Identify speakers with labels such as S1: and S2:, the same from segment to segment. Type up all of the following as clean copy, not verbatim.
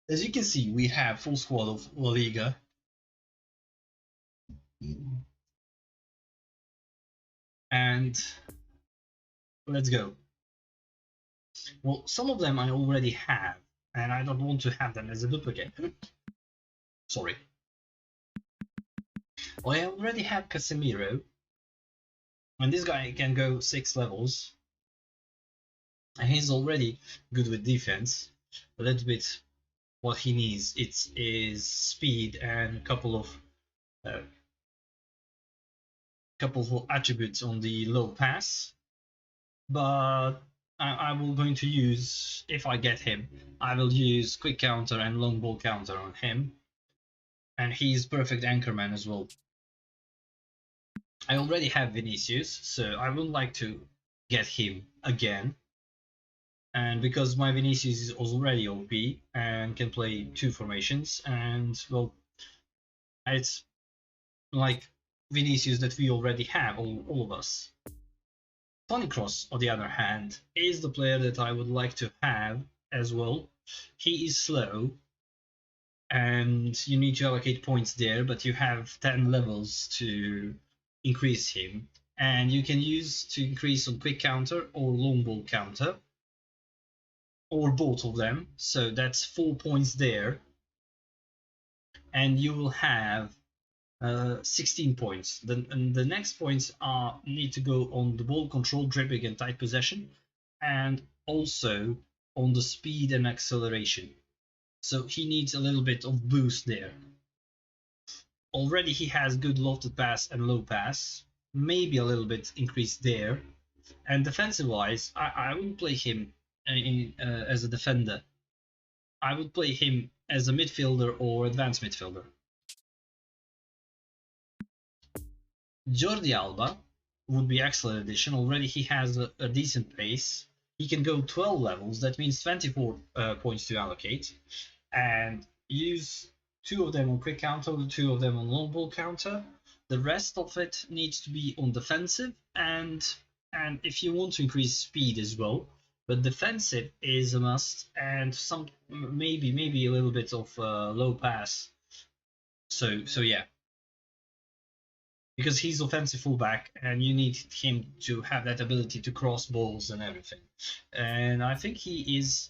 S1: As you can see, we have full squad of La Liga. And let's go. Well, some of them I already have, and I don't want to have them as a duplicate. Sorry. Well, I already have Casimiro, and this guy can go 6 levels. And he's already good with defense. A little bit what he needs is speed and a couple of attributes on the low pass. But I will going to use, if I get him, I will use quick counter and long ball counter on him. And he's perfect anchorman as well. I already have Vinicius, so I would like to get him again. And because my Vinicius is already OP and can play 2 formations, and well, it's like Vinicius that we already have, all of us. Toni Kroos, on the other hand, is the player that I would like to have as well. He is slow, and you need to allocate points there, but you have 10 levels to increase him. And you can use to increase on quick counter or long ball counter, or both of them. So that's 4 points there. And you will have 16 points. The next points need to go on the ball control, dribbling, and tight possession, and also on the speed and acceleration. So he needs a little bit of boost there. Already he has good lofted pass and low pass, maybe a little bit increased there. And defensive-wise, I wouldn't play him as a defender. I would play him as a midfielder or advanced midfielder. Jordi Alba would be excellent addition. Already he has a decent pace. He can go 12 levels. That means 24 points to allocate, and use 2 of them on quick counter, 2 of them on long ball counter. The rest of it needs to be on defensive, and if you want to increase speed as well. But defensive is a must, and some maybe a little bit of low pass. So yeah. Because he's offensive fullback, and you need him to have that ability to cross balls and everything. And I think he is,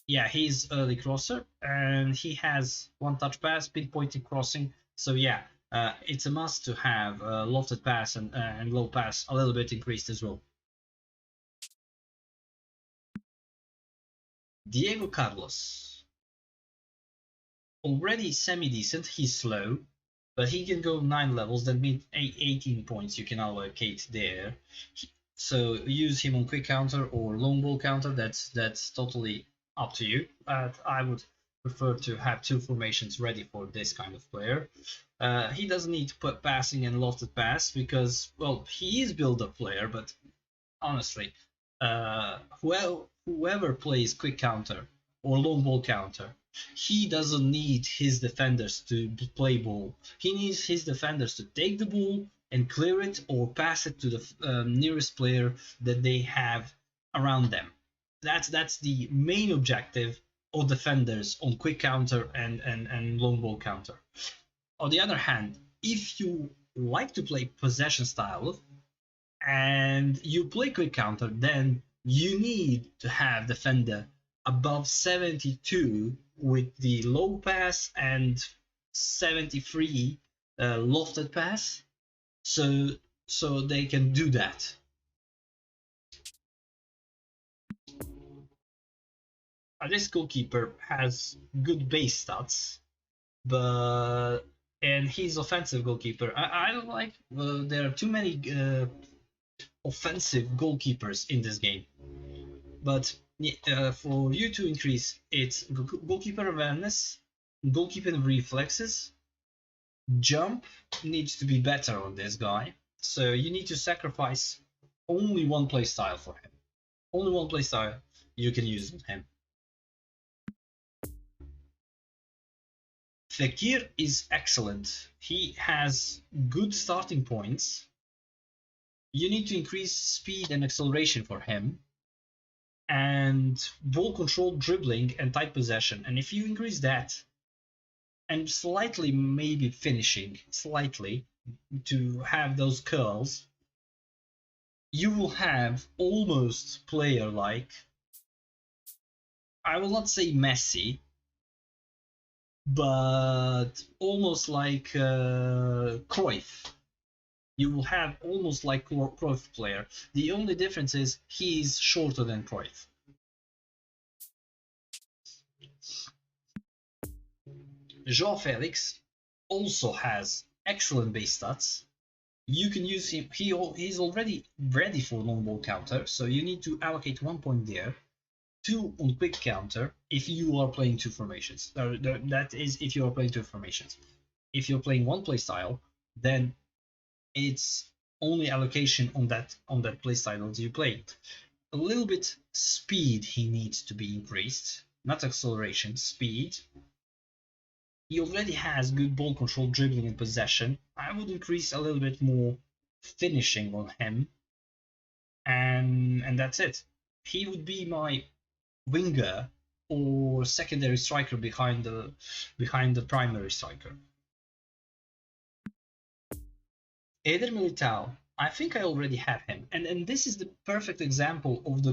S1: yeah, he's early crosser, and he has one touch pass, pinpointing crossing. So yeah, it's a must to have lofted pass and low pass a little bit increased as well. Diego Carlos, already semi-decent. He's slow, but he can go 9 levels. That means 18 points you can allocate there. So use him on quick counter or long ball counter. That's totally up to you. But I would prefer to have 2 formations ready for this kind of player. He doesn't need to put passing and lofted pass because, well, he is build-up player. But honestly, whoever plays quick counter or long ball counter, he doesn't need his defenders to play ball. He needs his defenders to take the ball and clear it or pass it to the nearest player that they have around them. That's the main objective of defenders on quick counter and long ball counter. On the other hand, if you like to play possession style and you play quick counter, then you need to have defender above 72 with the low pass and 73 lofted pass, so they can do that. This goalkeeper has good base stats, and he's offensive goalkeeper. I don't like there are too many offensive goalkeepers in this game, but for you to increase its goalkeeper awareness, goalkeeping reflexes, jump needs to be better on this guy. So you need to sacrifice only one play style for him. Only one play style you can use on him. Fekir is excellent. He has good starting points. You need to increase speed and acceleration for him. and ball control, dribbling, and tight possession. And if you increase that, and slightly maybe finishing, slightly, to have those curls, you will have almost player like, I will not say Messi, but almost like Cruyff. You will have almost like Cruyff player. The only difference is he's shorter than Cruyff. João Felix also has excellent base stats. You can use him. He's already ready for long ball counter, so you need to allocate 1 point there. 2 on quick counter if you are playing 2 formations. That is if you are playing 2 formations. If you're playing 1 play style, then it's only allocation on that play style that you play. A little bit speed he needs to be increased, not acceleration, speed. He already has good ball control, dribbling, and possession. I would increase a little bit more finishing on him, and that's it. He would be my winger or secondary striker behind the primary striker. Eder Militao, I think I already have him, and this is the perfect example of the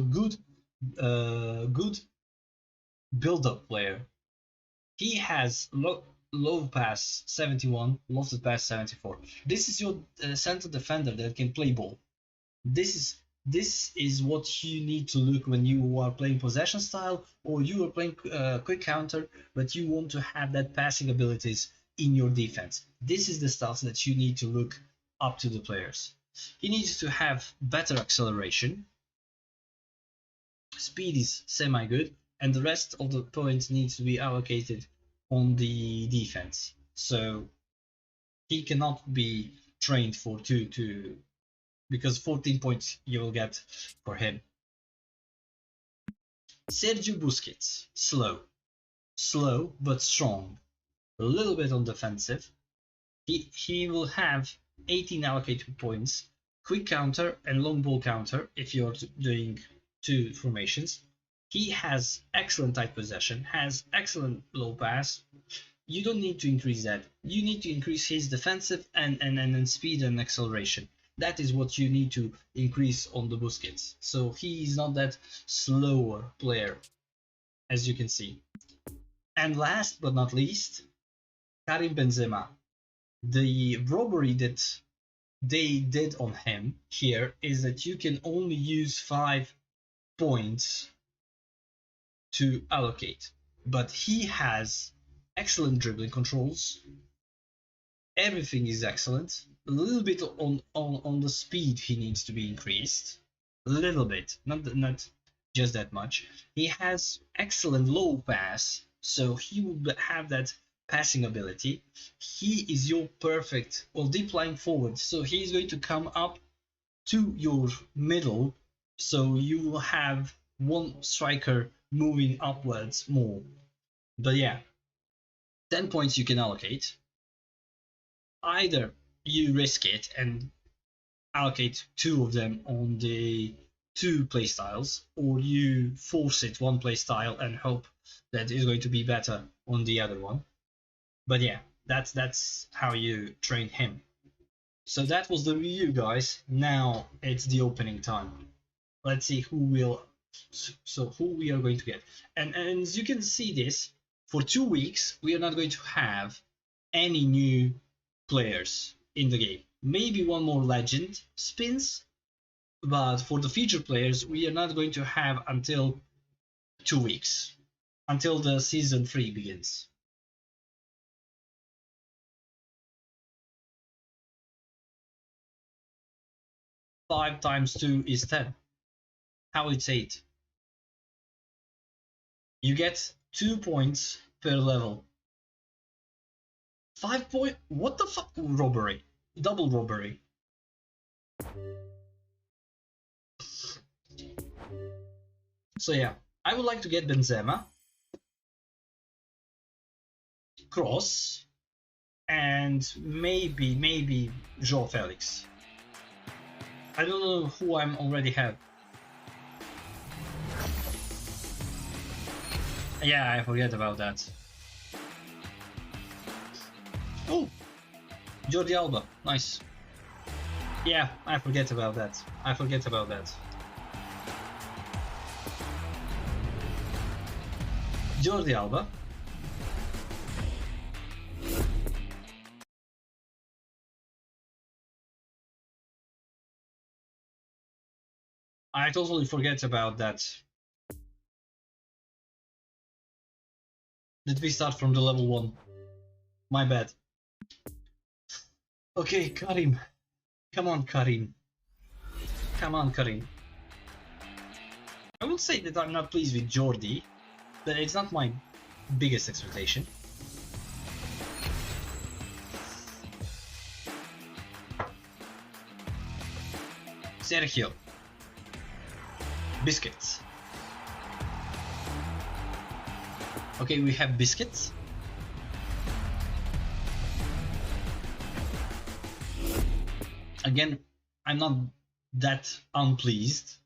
S1: good build-up player. He has low pass 71, lofted pass 74. This is your center defender that can play ball. This is what you need to look when you are playing possession style or you are playing quick counter, but you want to have that passing abilities in your defense. This is the stuff that you need to look up to the players. He needs to have better acceleration. Speed is semi-good, and the rest of the points needs to be allocated on the defense. So he cannot be trained for 2 because 14 points you will get for him. Sergio Busquets, slow but strong, a little bit on defensive. He will have 18 allocated points, quick counter and long ball counter if you're doing 2 formations. He has excellent tight possession, has excellent low pass. You don't need to increase that. You need to increase his defensive and speed and acceleration. That is what you need to increase on the Busquets. So he is not that slower player, as you can see. And last but not least, Karim Benzema. The robbery that they did on him here is that you can only use 5 points to allocate, but he has excellent dribbling controls. Everything is excellent. A little bit on the speed he needs to be increased, a little bit, not just that much. He has excellent low pass, so he will have that passing ability. He is your perfect deep lying forward, so he's going to come up to your middle, so you will have one striker moving upwards more. But yeah, 10 points you can allocate. Either you risk it and allocate 2 of them on the 2 playstyles, or you force it 1 playstyle and hope that it's going to be better on the other one. But yeah, that's how you train him. So that was the review, guys. Now it's the opening time. Let's see who we are going to get. And as you can see this, for 2 weeks we are not going to have any new players in the game. Maybe one more legend spins, but for the featured players we are not going to have until 2 weeks, until the season 3 begins. Five times 2 is 10. How it's 8? You get 2 points per level. 5 point? What the fuck? Robbery. Double robbery. So yeah, I would like to get Benzema, Kroos, and maybe João Felix. I don't know who I already have. Yeah, I forget about that. Oh, Jordi Alba, nice. Yeah, I forget about that. I forget about that. Jordi Alba. I totally forget about that. Did we start from the level 1? My bad. Okay, Karim. Come on, Karim. Come on, Karim. I will say that I'm not pleased with Jordi, but it's not my biggest expectation. Sergio Busquets. Okay, we have Busquets. Again, I'm not that unpleased,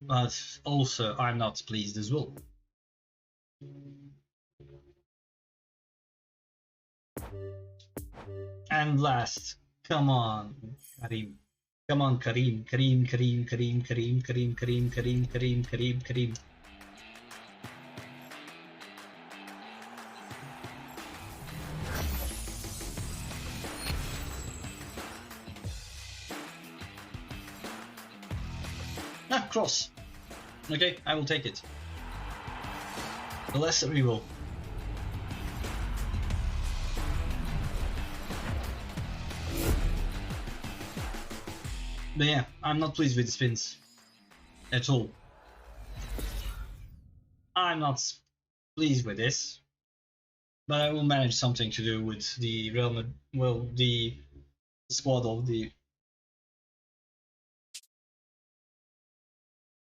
S1: but also I'm not pleased as well. And last, come on, Karim. Come on, Karim. Karim. Ah, cross. Okay, I will take it. The lesser evil. But yeah, I'm not pleased with the spins at all. I'm not pleased with this, but I will manage something to do with the the squad of the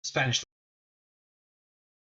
S1: Spanish